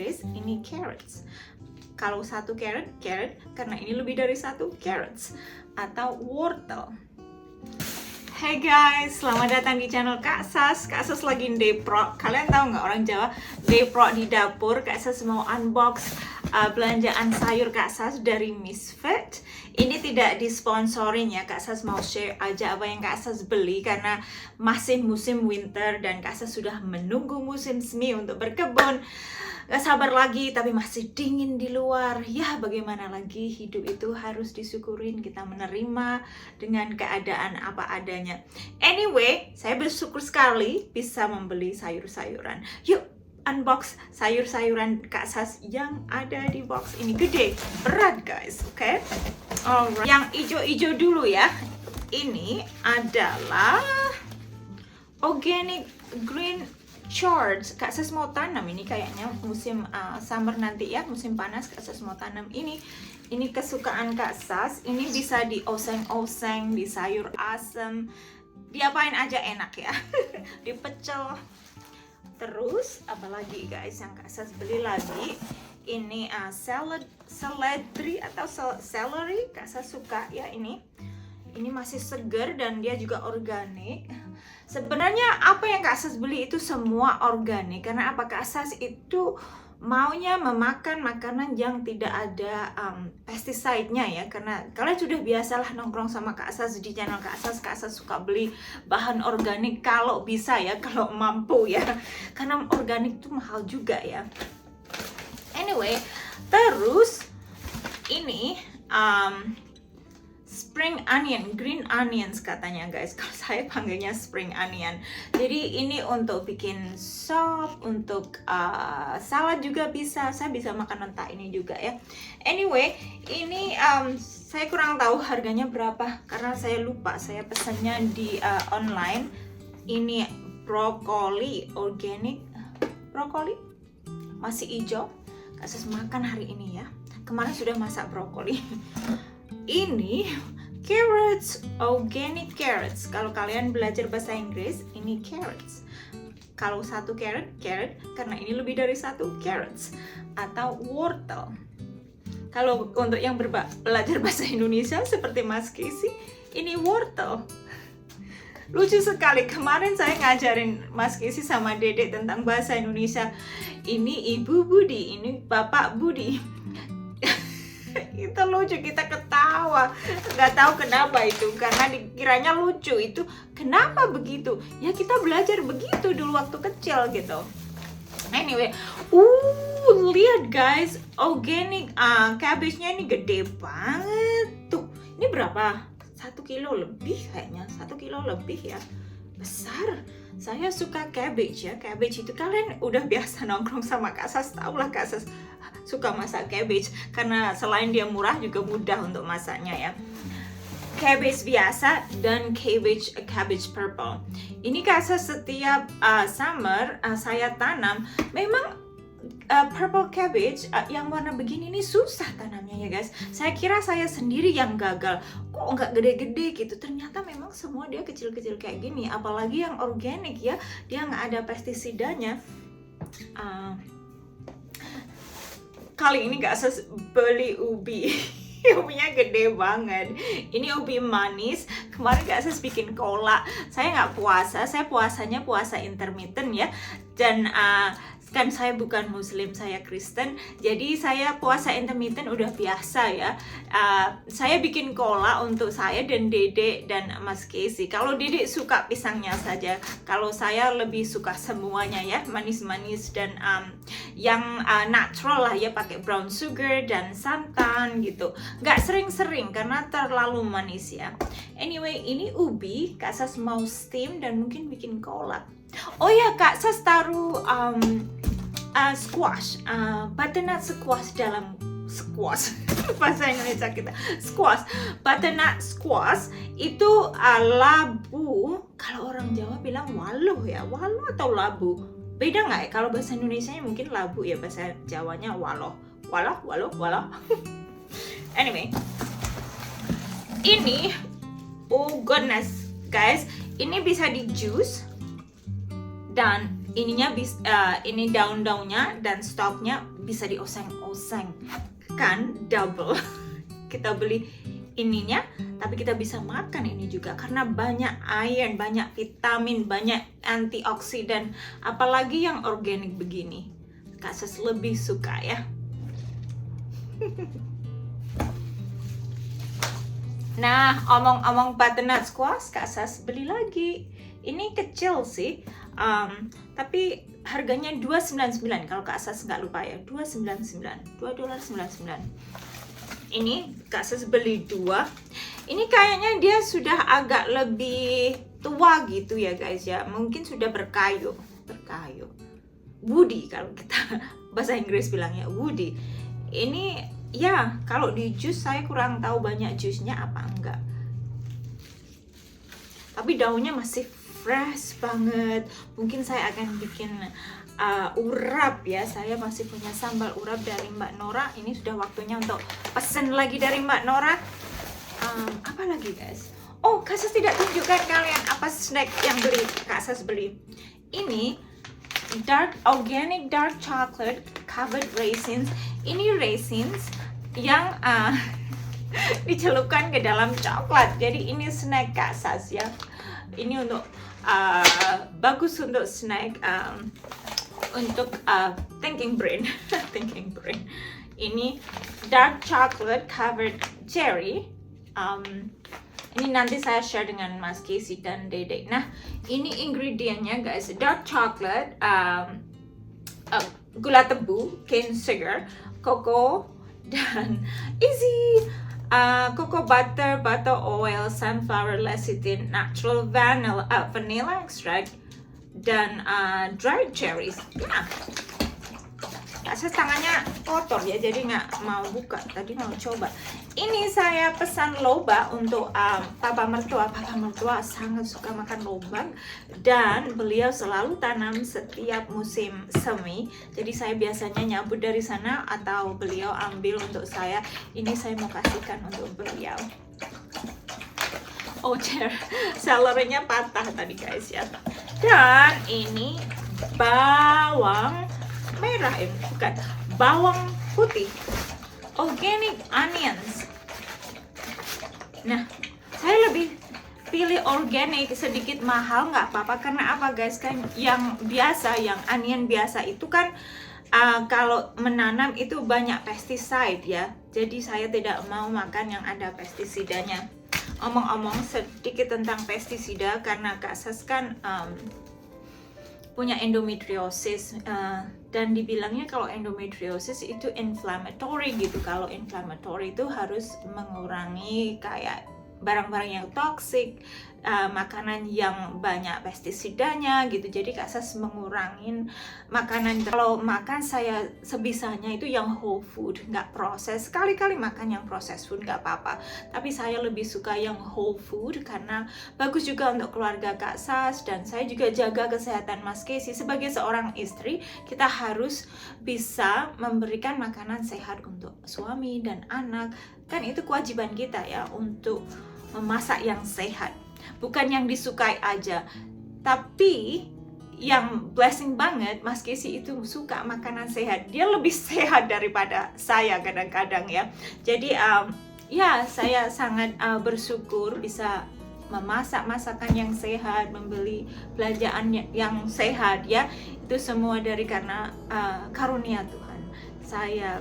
ini carrots. Kalau satu carrot, karena ini lebih dari satu, carrots. Atau wortel. Hey guys, selamat datang di channel Kak Sas. Kak Sas lagi deprok. Kalian tahu nggak orang Jawa deprok di dapur? Kak Sas mau unbox belanjaan sayur Kak Sas dari Misfit. Ini tidak disponsorin ya, Kak Sas mau share aja apa yang Kak Sas beli karena masih musim winter dan Kak Sas sudah menunggu musim semi untuk berkebun. Gak sabar lagi, tapi masih dingin di luar. Ya, bagaimana lagi, hidup itu harus disyukurin. Kita menerima dengan keadaan apa adanya. Anyway, saya bersyukur sekali bisa membeli sayur-sayuran. Yuk, unbox sayur-sayuran Kak Sas yang ada di box ini. Gede, berat guys, oke? Alright. Yang ijo-ijo dulu ya. Ini adalah organic green chords. Kak Sas mau tanam ini kayaknya musim summer nanti ya, musim panas Kak Sas mau tanam ini. Ini kesukaan Kak Sas. Ini bisa dioseng-oseng, di sayur asem, diapain aja enak ya. Dipecel. Terus apalagi guys yang Kak Sas beli lagi? Ini seledri atau celery. Kak Sas suka ya ini. Ini masih segar dan dia juga organik. Sebenarnya apa yang Kak Sas beli itu semua organik. Karena apa, Kak Sas itu maunya memakan makanan yang tidak ada pesticide-nya ya. Karena kalian sudah biasalah nongkrong sama Kak Sas di channel Kak Sas suka beli bahan organik kalau bisa ya, kalau mampu ya. Karena organik itu mahal juga ya. Anyway, terus ini spring onion, green onions katanya guys. Kalau saya panggilnya spring onion. Jadi ini untuk bikin sop, untuk salad juga bisa. Saya bisa makan mentah ini juga ya. Anyway, ini saya kurang tahu harganya berapa karena saya lupa. Saya pesannya di online. Ini brokoli organic, brokoli masih hijau. Kak Sas makan hari ini ya. Kemarin sudah masak brokoli. Ini carrots, organic carrots. Kalau kalian belajar bahasa Inggris, ini carrots. Kalau satu carrot, karena ini lebih dari satu, carrots. Atau wortel. Kalau untuk yang belajar bahasa Indonesia seperti Mas Casey, ini wortel. Lucu sekali, kemarin saya ngajarin Mas Casey sama Dedek tentang bahasa Indonesia. Ini Ibu Budi, ini Bapak Budi. Itu lucu, kita ketawa. Nggak tahu kenapa itu, karena dikiranya lucu. Itu kenapa begitu? Ya kita belajar begitu dulu waktu kecil gitu. Anyway, lihat guys, organic cabbage-nya ini gede banget. Tuh, ini berapa? 1 kilo lebih kayaknya, 1 kilo lebih ya. Besar. Saya suka cabbage ya. Cabbage itu kalian udah biasa nongkrong sama Kak Sas, tahulah Kak Sas suka masak cabbage karena selain dia murah juga mudah untuk masaknya ya. Cabbage biasa dan cabbage purple. Ini Kak Sas setiap summer saya tanam. Memang purple cabbage yang warna begini ini susah tanamnya ya guys. Saya kira saya sendiri yang gagal. Kok nggak gede-gede gitu? Ternyata memang semua dia kecil-kecil kayak gini. Apalagi yang organik ya, dia nggak ada pestisidanya. Kali ini Kak Sas beli ubi. Ubinya gede banget. Ini ubi manis. Kemarin Kak Sas bikin kolak. Saya nggak puasa. Saya puasanya puasa intermittent ya. Dan kan saya bukan Muslim, saya Kristen. Jadi saya puasa intermittent udah biasa ya. Saya bikin kolak untuk saya dan Dedek dan Mas Casey. Kalau Dedek suka pisangnya saja. Kalau saya lebih suka semuanya ya, manis-manis dan yang natural lah ya, pakai brown sugar dan santan gitu. Nggak sering-sering karena terlalu manis ya. Anyway, ini ubi, Kak Sas mau steam dan mungkin bikin kolak. Oh ya, Kak Sas taruh squash, butternut squash dalam squash. Bahasa Indonesia kita squash, butternut squash itu labu. Kalau orang Jawa bilang waluh ya, waluh atau labu. Beda nggak ya? Kalau bahasa Indonesianya mungkin labu ya, bahasa Jawanya waloh. Waloh. Anyway, ini oh goodness guys, ini bisa di juice dan ini daun-daunnya dan stalknya bisa dioseng-oseng kan, double. Kita beli ininya, tapi kita bisa makan ini juga karena banyak iron, banyak vitamin, banyak antioksidan, apalagi yang organik begini. Kak Sas lebih suka ya. Nah, omong-omong butternut squash, Kak Sas beli lagi. Ini kecil sih, tapi harganya $2.99 kalau Kak Sas nggak lupa ya, $2.99. Ini Kak Sas beli 2. Ini kayaknya dia sudah agak lebih tua gitu ya guys ya, mungkin sudah berkayu. Woody kalau kita bahasa Inggris bilangnya woody. Ini ya kalau di jus saya kurang tahu banyak jusnya apa enggak. Tapi daunnya masih fresh banget. Mungkin saya akan bikin urap ya. Saya masih punya sambal urap dari Mbak Nora. Ini sudah waktunya untuk pesen lagi dari Mbak Nora. Apa lagi guys? Oh, Kak Sas tidak tunjukkan kalian apa snack yang Kak Sas beli. Ini organic dark chocolate covered raisins. Ini raisins yang dicelupkan ke dalam coklat. Jadi ini snack Kak Sas ya. Ini untuk bagus untuk snack, untuk thinking brain. Thinking brain. Ini dark chocolate covered cherry. Ini nanti saya share dengan Mas Casey dan Dede. Nah, ini ingredientnya guys, dark chocolate, gula tebu, cane sugar, cocoa, dan easy, cocoa butter, butter oil, sunflower lecithin, natural vanilla extract, dan dried cherries. Nah, saya tangannya kotor ya, jadi nggak mau buka. Tadi mau coba. Ini saya pesan lobak untuk papa mertua. Papa mertua sangat suka makan lobak dan beliau selalu tanam setiap musim semi. Jadi saya biasanya nyabut dari sana atau beliau ambil untuk saya. Ini saya mau kasihkan untuk beliau. Oh, sellernya patah tadi guys ya. Dan ini bawang merah, bukan, bawang putih, organic onions. Nah, saya lebih pilih organic, sedikit mahal nggak apa-apa. Karena apa guys, kan yang biasa, yang onion biasa itu kan kalau menanam itu banyak pesticide ya. Jadi saya tidak mau makan yang ada pestisidanya. Omong-omong sedikit tentang pestisida, karena Kak Sas kan punya endometriosis, dan dibilangnya kalau endometriosis itu inflammatory gitu. Kalau inflammatory itu harus mengurangi kayak barang-barang yang toksik, makanan yang banyak pestisidanya gitu. Jadi Kak Sas mengurangin makanan. Kalau makan saya sebisanya itu yang whole food, nggak proses. Sekali-kali makan yang processed food nggak apa-apa, tapi saya lebih suka yang whole food karena bagus juga untuk keluarga Kak Sas. Dan saya juga jaga kesehatan Mas Casey. Sebagai seorang istri, kita harus bisa memberikan makanan sehat untuk suami dan anak. Kan itu kewajiban kita ya, untuk memasak yang sehat, bukan yang disukai aja. Tapi yang blessing banget, Mas Casey itu suka makanan sehat. Dia lebih sehat daripada saya kadang-kadang ya. Jadi ya saya sangat bersyukur bisa memasak masakan yang sehat, membeli belanjaan yang sehat ya. Itu semua karena karunia Tuhan. Saya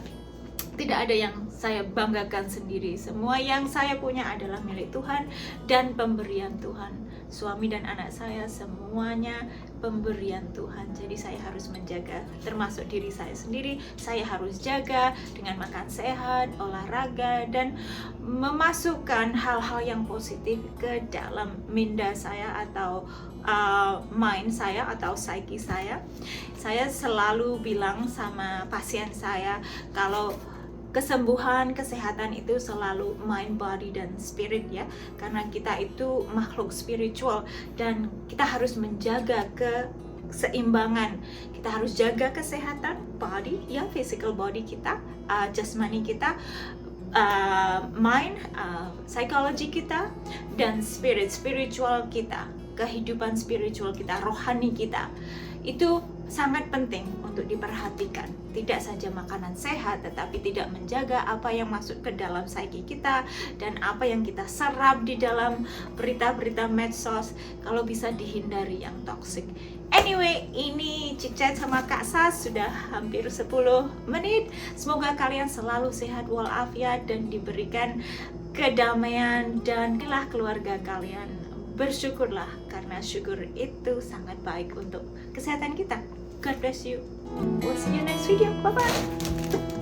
tidak ada yang saya banggakan sendiri. Semua yang saya punya adalah milik Tuhan dan pemberian Tuhan. Suami dan anak saya semuanya pemberian Tuhan. Jadi saya harus menjaga, termasuk diri saya sendiri. Saya harus jaga dengan makan sehat, olahraga, dan memasukkan hal-hal yang positif ke dalam minda saya atau mind saya atau psyche saya. Saya selalu bilang sama pasien saya kalau kesembuhan, kesehatan itu selalu mind, body, dan spirit ya. Karena kita itu makhluk spiritual dan kita harus menjaga keseimbangan. Kita harus jaga kesehatan body ya, physical body kita, jasmani kita, mind, psychology kita, dan spiritual kita, kehidupan spiritual kita, rohani kita. itu sangat penting untuk diperhatikan. Tidak saja makanan sehat, tetapi tidak menjaga apa yang masuk ke dalam psyche kita dan apa yang kita serap di dalam berita-berita medsos. Kalau bisa dihindari yang toksik. Anyway, ini chit-chat sama Kak Sas sudah hampir 10 menit. Semoga kalian selalu sehat walafiat dan diberikan kedamaian dan keluarga kalian. Bersyukurlah, karena syukur itu sangat baik untuk kesehatan kita. God bless you. We'll see you next video. Bye-bye.